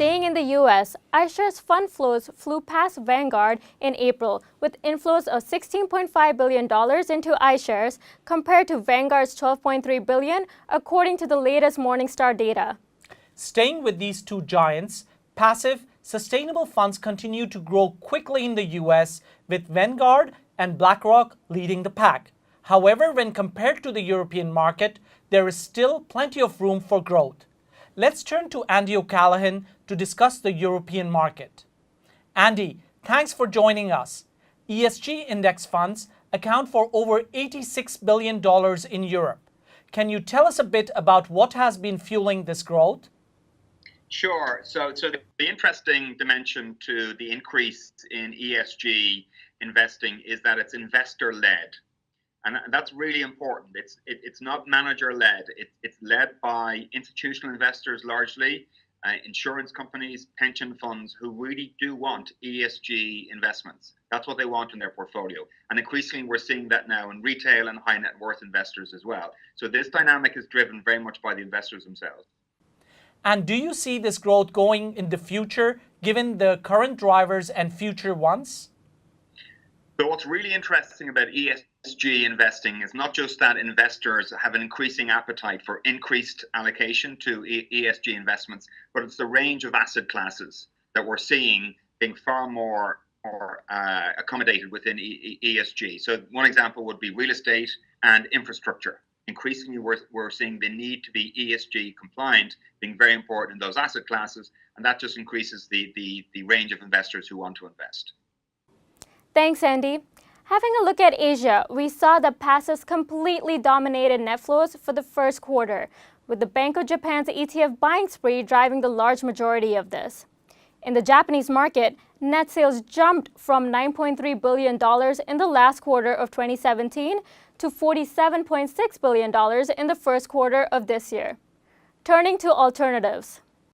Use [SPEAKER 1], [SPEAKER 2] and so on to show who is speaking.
[SPEAKER 1] Staying in the U.S., iShares fund flows flew past Vanguard in April, with inflows of $16.5 billion into iShares compared to Vanguard's $12.3 billion, according to the latest Morningstar data.
[SPEAKER 2] Staying with these two giants, passive, sustainable funds continue to grow quickly in the U.S., with Vanguard and BlackRock leading the pack. However, when compared to the European market, there is still plenty of room for growth. Let's turn to Andy O'Callaghan to discuss the European market. Andy, thanks for joining us. ESG index funds account for over $86 billion in Europe. Can you tell us a bit about what has been fueling this growth?
[SPEAKER 3] Sure. So the interesting dimension to the increase in ESG investing is that it's investor-led. And that's really important. It's not manager-led. It's led by institutional investors largely, insurance companies, pension funds who really do want ESG investments. That's what they want in their portfolio. And increasingly, we're seeing that now in retail and high net worth investors as well. So this dynamic is driven very much by the investors themselves.
[SPEAKER 2] And do you see this growth going in the future, given the current drivers and future ones?
[SPEAKER 3] So what's really interesting about ESG investing is not just that investors have an increasing appetite for increased allocation to ESG investments, but it's the range of asset classes that we're seeing being far more accommodated within ESG. So one example would be real estate and infrastructure. Increasingly, we're seeing the need to be ESG compliant being very important in those asset classes, and that just increases the range of investors who want to invest.
[SPEAKER 1] Thanks, Andy. Having a look at Asia, we saw that passives completely dominated net flows for the first quarter, with the Bank of Japan's ETF buying spree driving the large majority of this. In the Japanese market, net sales jumped from $9.3 billion in the last quarter of 2017 to $47.6 billion in the first quarter of this year. Turning to alternatives.